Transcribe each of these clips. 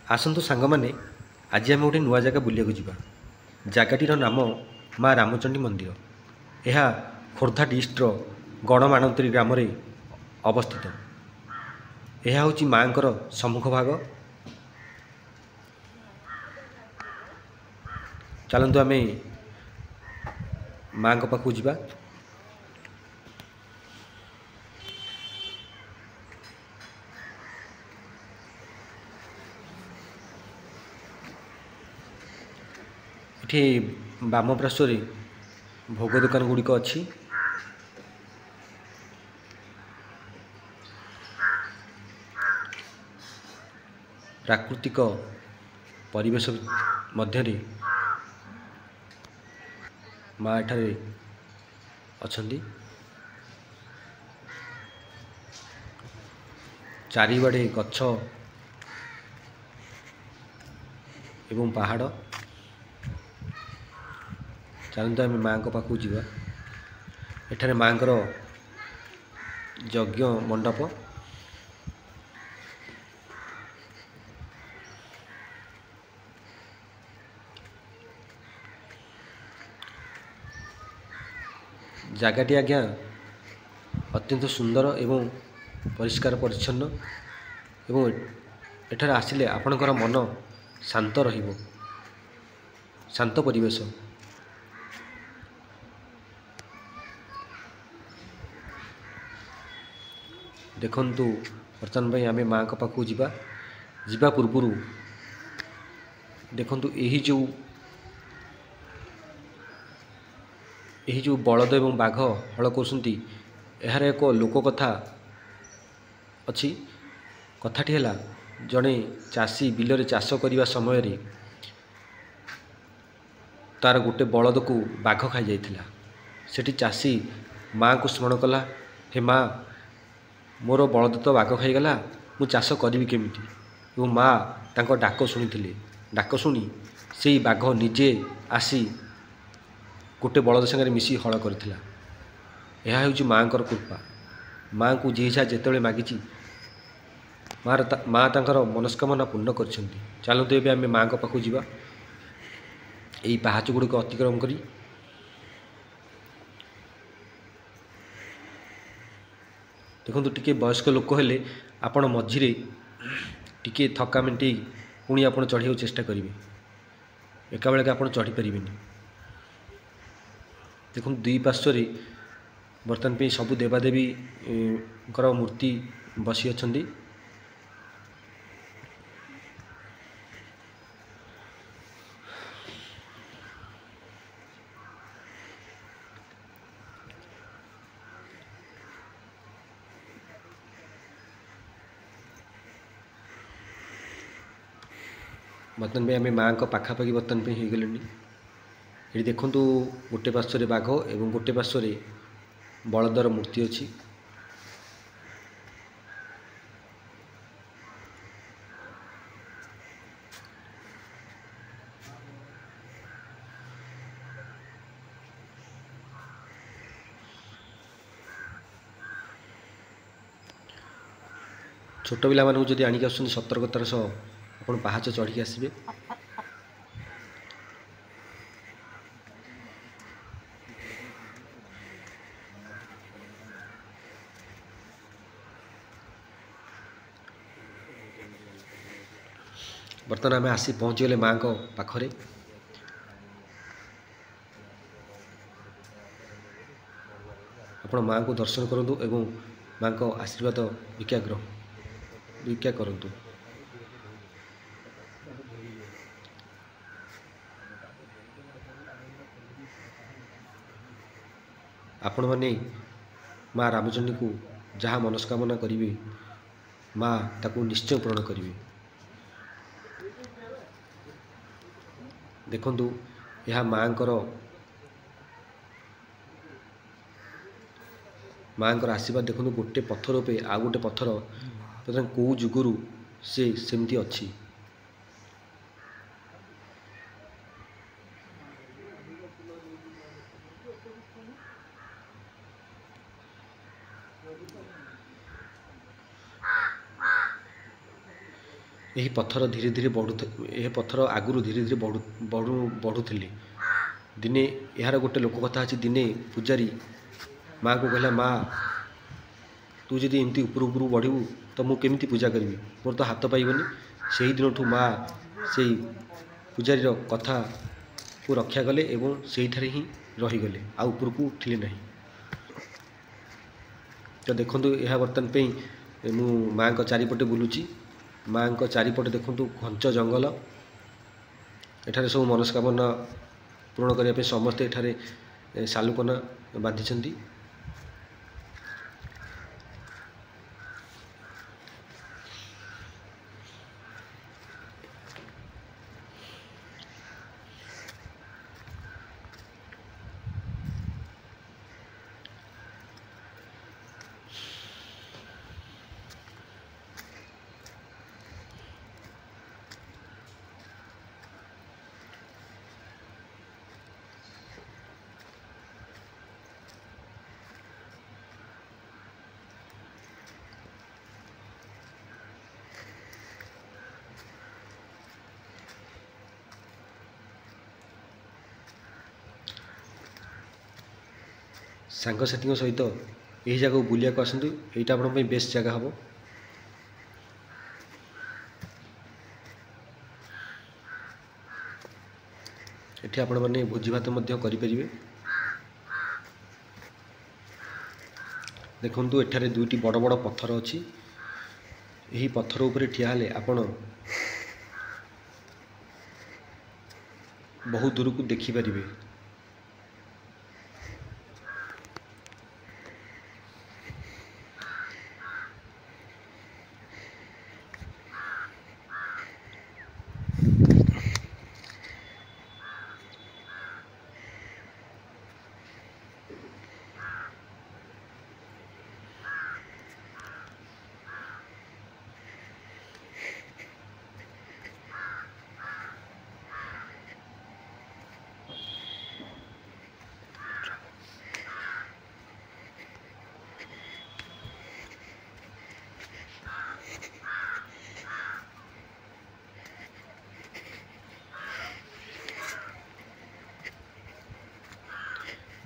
ଆସନ୍ତୁ ସାଙ୍ଗମାନେ, ଆଜି ଆମେ ଗୋଟେ ନୂଆ ଜାଗା ବୁଲିବାକୁ ଯିବା। ଜାଗାଟିର ନାମ ମା ରାମଚଣ୍ଡୀ ମନ୍ଦିର। ଏହା ଖୋର୍ଦ୍ଧା ଡିଷ୍ଟ୍ରିକ୍ଟର ଗଡ଼ମାଣନ୍ତୀ ଗ୍ରାମରେ ଅବସ୍ଥିତ। ଏହା ହେଉଛି ମାଙ୍କର ସମ୍ମୁଖ ଭାଗ। ଚାଲନ୍ତୁ ଆମେ ମାଙ୍କ ପାଖକୁ ଯିବା। ଏଠି ବାମ ପାର୍ଶ୍ୱରେ ଭୋଗ ଦୋକାନ ଗୁଡ଼ିକ ଅଛି। ପ୍ରାକୃତିକ ପରିବେଶ ମଧ୍ୟରେ ମା ଏଠାରେ ଅଛନ୍ତି। ଚାରିଆଡ଼େ ଗଛ ଏବଂ ପାହାଡ଼। ଚାଲନ୍ତୁ ଆମେ ମାଙ୍କ ପାଖକୁ ଯିବା। ଏଠାରେ ମାଙ୍କର ଯଜ୍ଞ ମଣ୍ଡପ। ଜାଗାଟି ଆଜ୍ଞା ଅତ୍ୟନ୍ତ ସୁନ୍ଦର ଏବଂ ପରିଷ୍କାର ପରିଚ୍ଛନ୍ନ, ଏବଂ ଏଠାରେ ଆସିଲେ ଆପଣଙ୍କର ମନ ଶାନ୍ତ ରହିବ, ଶାନ୍ତ ପରିବେଶ। ଦେଖନ୍ତୁ, ବର୍ତ୍ତମାନ ପାଇଁ ଆମେ ମାଙ୍କ ପାଖକୁ ଯିବା ପୂର୍ବରୁ ଦେଖନ୍ତୁ, ଏହି ଯେଉଁ ବଳଦ ଏବଂ ବାଘ ହଳ କରୁଛନ୍ତି, ଏହାର ଏକ ଲୋକକଥା ଅଛି। କଥାଟି ହେଲା, ଜଣେ ଚାଷୀ ବିଲରେ ଚାଷ କରିବା ସମୟରେ ତାର ଗୋଟେ ବଳଦକୁ ବାଘ ଖାଇଯାଇଥିଲା। ସେଠି ଚାଷୀ ମାଙ୍କୁ ସ୍ମରଣ କଲା, ହେ ମା, ମୋର ବଳଦ ତ ବାଘ ଖାଇଗଲା, ମୁଁ ଚାଷ କରିବି କେମିତି? ଏବଂ ମା ତାଙ୍କ ଡାକ ଶୁଣିଥିଲେ। ଡାକ ଶୁଣି ସେଇ ବାଘ ନିଜେ ଆସି ଗୋଟେ ବଳଦ ସାଙ୍ଗରେ ମିଶି ହଳ କରିଥିଲା। ଏହା ହେଉଛି ମାଙ୍କର କୃପା। ମାଙ୍କୁ ଯିଏ ଯାହା ଯେତେବେଳେ ମାଗିଛି, ମା ତାଙ୍କର ମନସ୍କାମନା ପୂର୍ଣ୍ଣ କରିଛନ୍ତି। ଚାଲନ୍ତୁ ଏବେ ଆମେ ମାଙ୍କ ପାଖକୁ ଯିବା। ଏହି ପାହାଚ ଗୁଡ଼ିକ ଅତିକ୍ରମ କରି ଦେଖନ୍ତୁ, ଟିକେ ବୟସ୍କ ଲୋକ ହେଲେ ଆପଣ ମଝିରେ ଟିକେ ଥକା ମେଣ୍ଟେଇ ପୁଣି ଆପଣ ଚଢ଼ିବାକୁ ଚେଷ୍ଟା କରିବେ। ଏକାବେଳକେ ଆପଣ ଚଢ଼ିପାରିବେନି। ଦେଖନ୍ତୁ, ଦୁଇ ପାର୍ଶ୍ୱରେ ବର୍ତ୍ତମାନ ପାଇଁ ସବୁ ଦେବାଦେବୀଙ୍କର ମୂର୍ତ୍ତି ବସି ଅଛନ୍ତି। ବର୍ତ୍ତମାନ ପାଇଁ ଆମେ ମାଙ୍କ ପାଖାପାଖି ବର୍ତ୍ତମାନ ପାଇଁ ହେଇଗଲେଣି। ଏଠି ଦେଖନ୍ତୁ, ଗୋଟେ ପାର୍ଶ୍ୱରେ ବାଘ ଏବଂ ଗୋଟେ ପାର୍ଶ୍ୱରେ ବଳଦର ମୂର୍ତ୍ତି ଅଛି। ଛୋଟ ପିଲାମାନଙ୍କୁ ଯଦି ଆଣିକି ଆସୁଛନ୍ତି, ସତର୍କତାର ସହ ଆପଣ ପାହାଚ ଚଢ଼ିକି ଆସିବେ। ବର୍ତ୍ତମାନ ଆମେ ଆସି ପହଞ୍ଚିଗଲେ ମାଙ୍କ ପାଖରେ। ଆପଣ ମାଙ୍କୁ ଦର୍ଶନ କରନ୍ତୁ ଏବଂ ମାଙ୍କ ଆଶୀର୍ବାଦ ଭିକ୍ଷା କରନ୍ତୁ। ଆପଣମାନେ ମା ରାମଚଣ୍ଡୀଙ୍କୁ ଯାହା ମନସ୍କାମନା କରିବେ, ମା ତାକୁ ନିଶ୍ଚୟ ପୂରଣ କରିବେ। ଦେଖନ୍ତୁ, ଏହା ମାଙ୍କର ଆଶୀର୍ବାଦ। ଦେଖନ୍ତୁ, ଗୋଟେ ପଥର ଉପରେ ଆଉ ଗୋଟେ ପଥର କେଉଁ ଯୁଗରୁ ସେମିତି ଅଛି। ଏହି ପଥର ଧୀରେ ଧୀରେ ଏହି ପଥର ଆଗରୁ ଧୀରେ ଧୀରେ ବଢ଼ୁଥିଲେ। ଦିନେ ଏହାର ଗୋଟେ ଲୋକ କଥା ଅଛି। ଦିନେ ପୂଜାରୀ ମାଆକୁ କହିଲା, ମା ତୁ ଯଦି ଏମିତି ଉପରୁ ବଢ଼ିବୁ ତ ମୁଁ କେମିତି ପୂଜା କରିବି, ମୋର ତ ହାତ ପାଇବନି। ସେହି ଦିନଠୁ ମା ସେଇ ପୂଜାରୀର କଥାକୁ ରକ୍ଷା କଲେ ଏବଂ ସେଇଠାରେ ହିଁ ରହିଗଲେ, ଆଉ ଉପରକୁ ଉଠିଲେ ନାହିଁ। ତ ଦେଖନ୍ତୁ, ଏହା ବର୍ତ୍ତମାନ ପାଇଁ ମୁଁ ମାଆଙ୍କ ଚାରିପଟେ ବୁଲୁଛି। ମାଆଙ୍କ ଚାରିପଟେ ଦେଖନ୍ତୁ ଘଞ୍ଚ ଜଙ୍ଗଲ। ଏଠାରେ ସବୁ ମନସ୍କାମନା ପୂରଣ କରିବା ପାଇଁ ସମସ୍ତେ ଏଠାରେ ଶାଲୁକନା ବାନ୍ଧିଛନ୍ତି। ସାଙ୍ଗସାଥୀଙ୍କ ସହିତ ଏହି ଜାଗାକୁ ବୁଲିବାକୁ ଆସନ୍ତୁ। ଏଇଟା ଆପଣଙ୍କ ପାଇଁ ବେଷ୍ଟ ଜାଗା ହେବ। ଏଠି ଆପଣମାନେ ଭୋଜି ଭାତ ମଧ୍ୟ କରିପାରିବେ। ଦେଖନ୍ତୁ, ଏଠାରେ ଦୁଇଟି ବଡ଼ ବଡ଼ ପଥର ଅଛି। ଏହି ପଥର ଉପରେ ଠିଆ ହେଲେ ଆପଣ ବହୁ ଦୂରକୁ ଦେଖିପାରିବେ।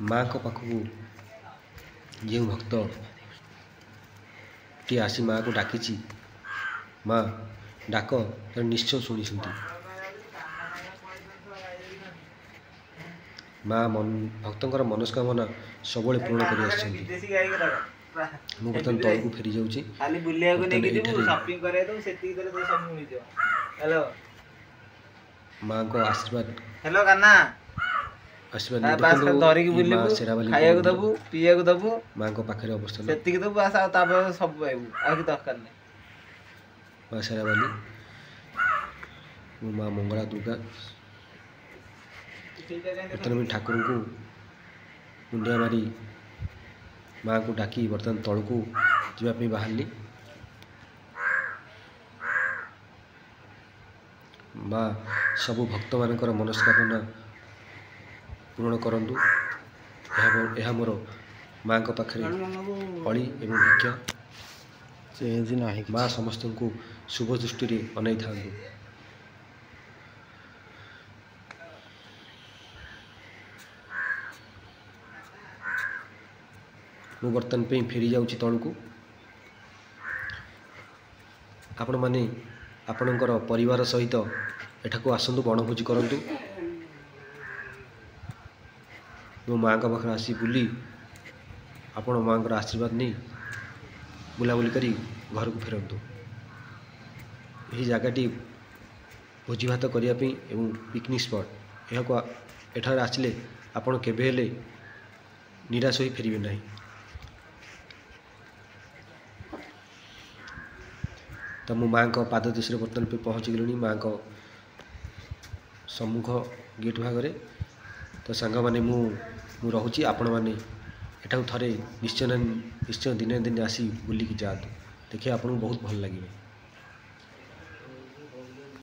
ମାଆଙ୍କ ପାଖକୁ ଯେଉଁ ଭକ୍ତଟି ଆସି ମାଆକୁ ଡାକିଛି, ମା ଡାକ, ତେଣୁ ନିଶ୍ଚୟ ଶୁଣିଛନ୍ତି। ମା ଭକ୍ତଙ୍କର ମନସ୍କାମନା ସବୁବେଳେ ପୂରଣ କରି ଆସିଛନ୍ତି। ମୁଁ ବର୍ତ୍ତମାନ ତଳକୁ ଫେରି ଯାଉଛି। ମାଆଙ୍କ ଆଶୀର୍ବାଦ ଧରିକି ବୁଲିବୁ, ଖାଇବାକୁ ଦବୁ, ପିଇବାକୁ ଦବୁ, ମାଆଙ୍କ ପାଖରେ ଅବସ୍ଥାନ ସେତିକି ଦବୁ। ଆଉ ତାପରେ ସବୁ ପାଇବୁ, ଆଉ କିଛି ଦରକାର ନାହିଁ। ମା ସେରାବାଲି, ମୋ ମା ମଙ୍ଗଳା ଦୁର୍ଗା। ବର୍ତ୍ତମାନ ମୁଁ ଠାକୁରଙ୍କୁ ମୁଣ୍ଡିଆ ମାରି ମାଆଙ୍କୁ ଡାକି ବର୍ତ୍ତମାନ ତଳକୁ ଯିବା ପାଇଁ ବାହାରିଲି। ମା ସବୁ ଭକ୍ତମାନଙ୍କର ମନସ୍କାମନା ପୂରଣ କରନ୍ତୁ। ଏହା ମୋର ମାଆଙ୍କ ପାଖରେ ଅଳି ଏବଂ ଭିକ୍ଷା। ମା ସମସ୍ତଙ୍କୁ ଶୁଭ ଦୃଷ୍ଟିରେ ଅନେଇଥାନ୍ତୁ। ମୁଁ ବର୍ତ୍ତମାନ ପାଇଁ ଫେରି ଯାଉଛି ତଳକୁ। ଆପଣମାନେ ଆପଣଙ୍କର ପରିବାର ସହିତ ଏଠାକୁ ଆସନ୍ତୁ, ବଣଭୋଜି କରନ୍ତୁ। ମୋ ମାଆଙ୍କ ପାଖରେ ଆସି ବୁଲି ଆପଣ ମାଆଙ୍କର ଆଶୀର୍ବାଦ ନେଇ ବୁଲାବୁଲି କରି ଘରକୁ ଫେରନ୍ତୁ। ଏହି ଜାଗାଟି ଭୋଜି ଭାତ କରିବା ପାଇଁ ଏବଂ ପିକନିକ୍ ସ୍ପଟ୍। ଏଠାରେ ଆସିଲେ ଆପଣ କେବେ ହେଲେ ନିରାଶ ହୋଇ ଫେରିବେ ନାହିଁ। ତ ମୁଁ ମାଆଙ୍କ ପାଦ ଦେଶରେ ବର୍ତ୍ତମାନ ପହଞ୍ଚିଗଲିଣି, ମାଆଙ୍କ ସମ୍ମୁଖ ଗେଟ୍ ଭାଗରେ। ତ ସାଙ୍ଗମାନେ ମୁଁ ରହୁଛି। ଆପଣମାନେ ଏଠାକୁ ଥରେ ନିଶ୍ଚୟ ଦିନେ ଦିନେ ଆସି ବୁଲିକି ଯାଆନ୍ତୁ। ଦେଖିବେ ଆପଣଙ୍କୁ ବହୁତ ଭଲ ଲାଗିବ।